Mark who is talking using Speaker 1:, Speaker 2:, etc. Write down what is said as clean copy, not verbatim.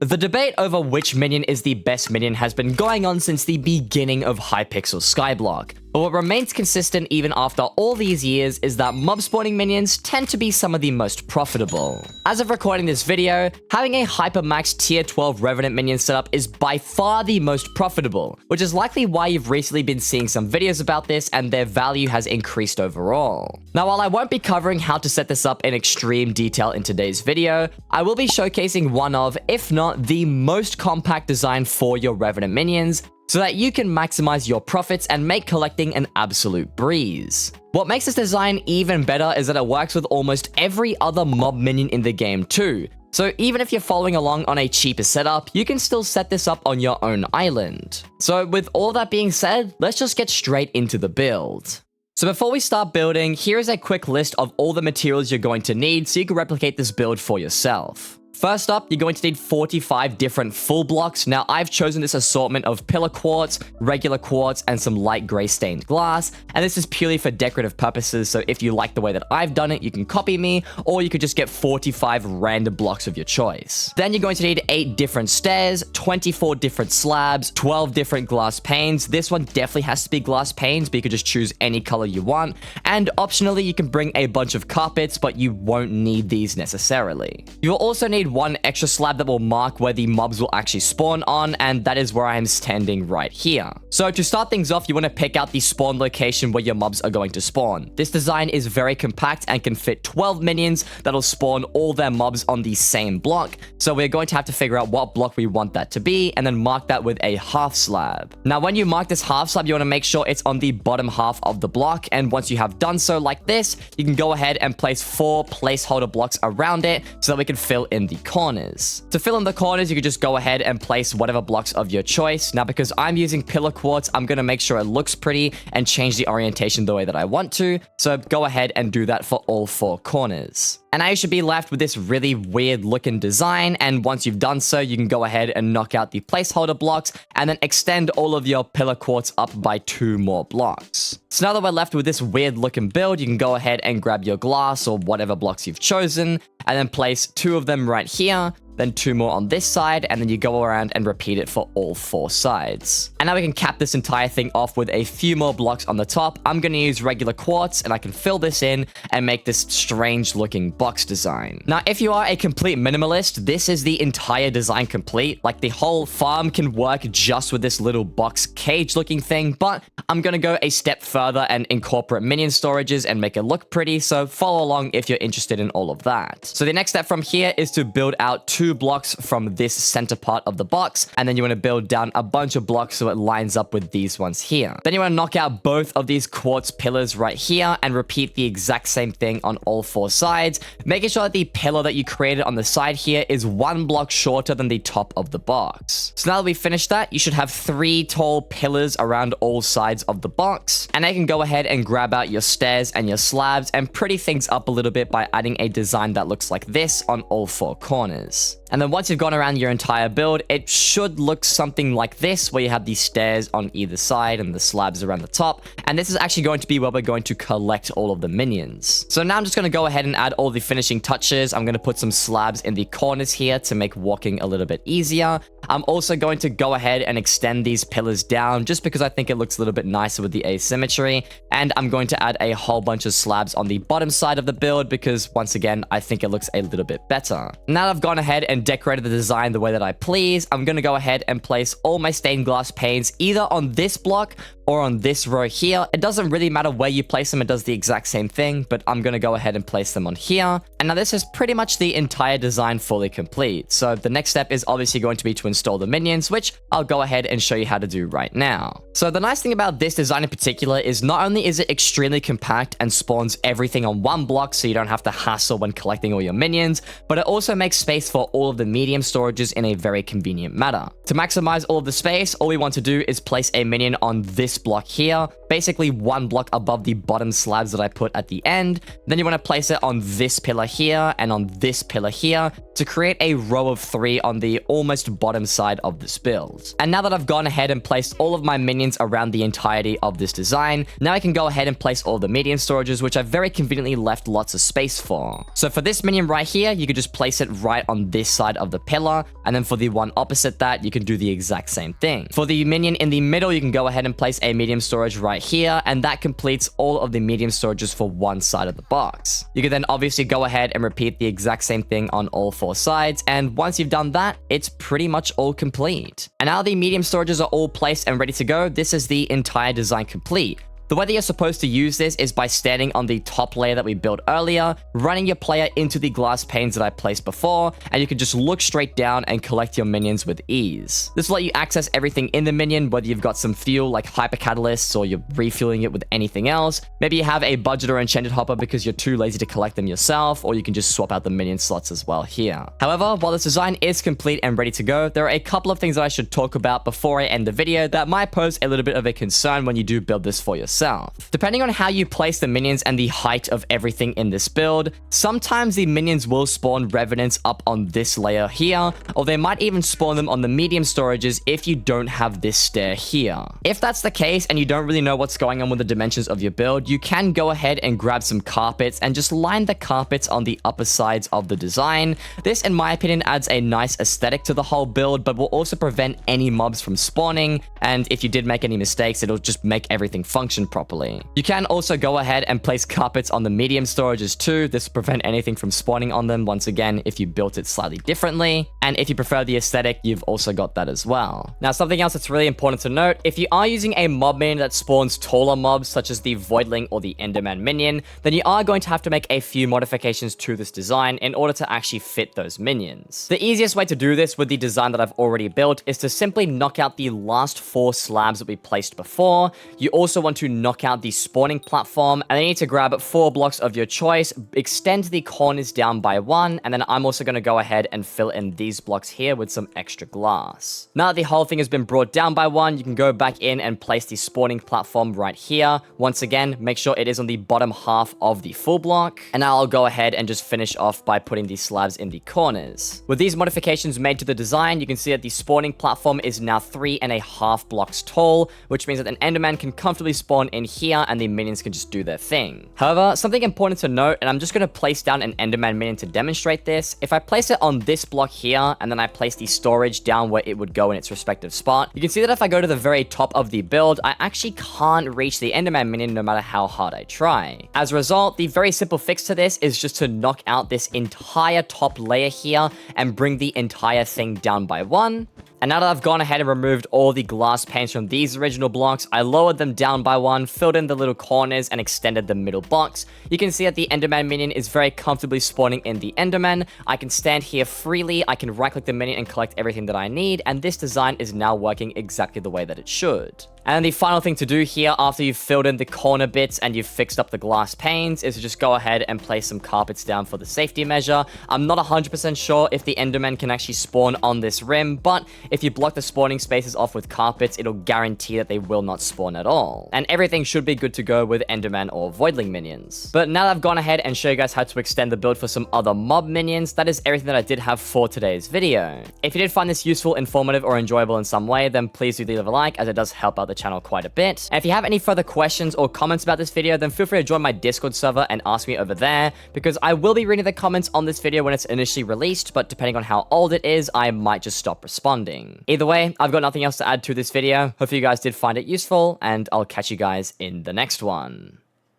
Speaker 1: The debate over which minion is the best minion has been going on since the beginning of Hypixel Skyblock. But what remains consistent even after all these years is that mob spawning minions tend to be some of the most profitable. As of recording this video, having a hypermax tier 12 Revenant Minion setup is by far the most profitable, which is likely why you've recently been seeing some videos about this and their value has increased overall. Now, while I won't be covering how to set this up in extreme detail in today's video, I will be showcasing one of, if not the most compact design for your Revenant Minions, so that you can maximize your profits and make collecting an absolute breeze. What makes this design even better is that it works with almost every other mob minion in the game too. So even if you're following along on a cheaper setup, you can still set this up on your own island. So with all that being said, let's just get straight into the build. So before we start building, here is a quick list of all the materials you're going to need so you can replicate this build for yourself. First up, you're going to need 45 different full blocks. Now, I've chosen this assortment of pillar quartz, regular quartz, and some light gray stained glass. And this is purely for decorative purposes, so if you like the way that I've done it, you can copy me, or you could just get 45 random blocks of your choice. Then you're going to need 8 different stairs, 24 different slabs, 12 different glass panes. This one definitely has to be glass panes, but you could just choose any color you want. And optionally, you can bring a bunch of carpets, but you won't need these necessarily. You'll also need one extra slab that will mark where the mobs will actually spawn on, and that is where I am standing right here. So to start things off, you want to pick out the spawn location where your mobs are going to spawn. This design is very compact and can fit 12 minions that'll spawn all their mobs on the same block. So we're going to have to figure out what block we want that to be and then mark that with a half slab. Now, when you mark this half slab, you want to make sure it's on the bottom half of the block. And once you have done so like this, you can go ahead and place 4 placeholder blocks around it so that we can fill in the corners. To fill in the corners, you can just go ahead and place whatever blocks of your choice. Now, because I'm using pillar quartz, I'm going to make sure it looks pretty and change the orientation the way that I want to. So go ahead and do that for all 4 corners. And now you should be left with this really weird looking design. And once you've done so, you can go ahead and knock out the placeholder blocks and then extend all of your pillar quartz up by 2 more blocks. So now that we're left with this weird looking build, you can go ahead and grab your glass or whatever blocks you've chosen and then place 2 of them right here, then 2 more on this side, and then you go around and repeat it for all 4 sides. And now we can cap this entire thing off with a few more blocks on the top. I'm going to use regular quartz, and I can fill this in and make this strange looking box design. Now, if you are a complete minimalist, this is the entire design complete. Like, the whole farm can work just with this little box cage looking thing, but I'm going to go a step further and incorporate minion storages and make it look pretty, so follow along if you're interested in all of that. So the next step from here is to build out 2 blocks from this center part of the box, and then you want to build down a bunch of blocks so it lines up with these ones here. Then you want to knock out both of these quartz pillars right here and repeat the exact same thing on all 4 sides, making sure that the pillar that you created on the side here is 1 block shorter than the top of the box. So now that we've finished that, you should have 3 tall pillars around all sides of the box, and I can go ahead and grab out your stairs and your slabs and pretty things up a little bit by adding a design that looks like this on all 4 corners. And then once you've gone around your entire build, it should look something like this, where you have these stairs on either side and the slabs around the top. And this is actually going to be where we're going to collect all of the minions. So now I'm just going to go ahead and add all the finishing touches. I'm going to put some slabs in the corners here to make walking a little bit easier. I'm also going to go ahead and extend these pillars down just because I think it looks a little bit nicer with the asymmetry. And I'm going to add a whole bunch of slabs on the bottom side of the build because, once again, I think it looks a little bit better. Now that I've gone ahead and decorated the design the way that I please, I'm going to go ahead and place all my stained glass panes either on this block or on this row here. It doesn't really matter where you place them, it does the exact same thing, but I'm going to go ahead and place them on here. And now this is pretty much the entire design fully complete. So the next step is obviously going to be to install the minions, which I'll go ahead and show you how to do right now. So the nice thing about this design in particular is not only is it extremely compact and spawns everything on 1 block so you don't have to hassle when collecting all your minions, but it also makes space for all of the medium storages in a very convenient manner. To maximize all of the space, all we want to do is place a minion on this this block here, basically one block above the bottom slabs that I put at the end. Then you want to place it on this pillar here and on this pillar here to create a row of 3 on the almost bottom side of this build. And now that I've gone ahead and placed all of my minions around the entirety of this design, now I can go ahead and place all the medium storages, which I've very conveniently left lots of space for. So for this minion right here, you could just place it right on this side of the pillar, and then for the one opposite that, you can do the exact same thing. For the minion in the middle, you can go ahead and place a medium storage right here, and that completes all of the medium storages for one side of the box. You can then obviously go ahead and repeat the exact same thing on all 4 sides, and once you've done that, it's pretty much all complete. And now the medium storages are all placed and ready to go, this is the entire design complete. The way that you're supposed to use this is by standing on the top layer that we built earlier, running your player into the glass panes that I placed before, and you can just look straight down and collect your minions with ease. This will let you access everything in the minion, whether you've got some fuel like hyper catalysts or you're refueling it with anything else. Maybe you have a budget or enchanted hopper because you're too lazy to collect them yourself, or you can just swap out the minion slots as well here. However, while this design is complete and ready to go, there are a couple of things that I should talk about before I end the video that might pose a little bit of a concern when you do build this for yourself. Depending on how you place the minions and the height of everything in this build, sometimes the minions will spawn revenants up on this layer here, or they might even spawn them on the medium storages if you don't have this stair here. If that's the case and you don't really know what's going on with the dimensions of your build, you can go ahead and grab some carpets and just line the carpets on the upper sides of the design. This, in my opinion, adds a nice aesthetic to the whole build, but will also prevent any mobs from spawning, and if you did make any mistakes, it'll just make everything function properly. You can also go ahead and place carpets on the medium storages too. This will prevent anything from spawning on them once again if you built it slightly differently. And if you prefer the aesthetic, you've also got that as well. Now, something else that's really important to note, if you are using a mob minion that spawns taller mobs such as the Voidling or the Enderman minion, then you are going to have to make a few modifications to this design in order to actually fit those minions. The easiest way to do this with the design that I've already built is to simply knock out the last 4 slabs that we placed before. You also want to knock out the spawning platform, and then you need to grab 4 blocks of your choice, extend the corners down by 1, and then I'm also going to go ahead and fill in these blocks here with some extra glass. Now that the whole thing has been brought down by 1, you can go back in and place the spawning platform right here. Once again, make sure it is on the bottom half of the full block, and now I'll go ahead and just finish off by putting these slabs in the corners. With these modifications made to the design, you can see that the spawning platform is now 3.5 blocks tall, which means that an Enderman can comfortably spawn in here and the minions can just do their thing. However, something important to note, and I'm just going to place down an Enderman minion to demonstrate this. If I place it on this block here, and then I place the storage down where it would go in its respective spot, you can see that if I go to the very top of the build, I actually can't reach the Enderman minion no matter how hard I try. As a result, the very simple fix to this is just to knock out this entire top layer here and bring the entire thing down by 1. And now that I've gone ahead and removed all the glass panes from these original blocks, I lowered them down by 1, filled in the little corners, and extended the middle box. You can see that the Enderman minion is very comfortably spawning in the Enderman. I can stand here freely, I can right-click the minion and collect everything that I need, and this design is now working exactly the way that it should. And the final thing to do here after you've filled in the corner bits and you've fixed up the glass panes is to just go ahead and place some carpets down for the safety measure. I'm not 100% sure if the Enderman can actually spawn on this rim, but if you block the spawning spaces off with carpets, it'll guarantee that they will not spawn at all. And everything should be good to go with Enderman or Voidling minions. But now that I've gone ahead and show you guys how to extend the build for some other mob minions, that is everything that I did have for today's video. If you did find this useful, informative, or enjoyable in some way, then please do leave a like, as it does help out the channel quite a bit. And if you have any further questions or comments about this video, then feel free to join my Discord server and ask me over there, because I will be reading the comments on this video when it's initially released, but depending on how old it is, I might just stop responding. Either way, I've got nothing else to add to this video. Hopefully you guys did find it useful, and I'll catch you guys in the next one.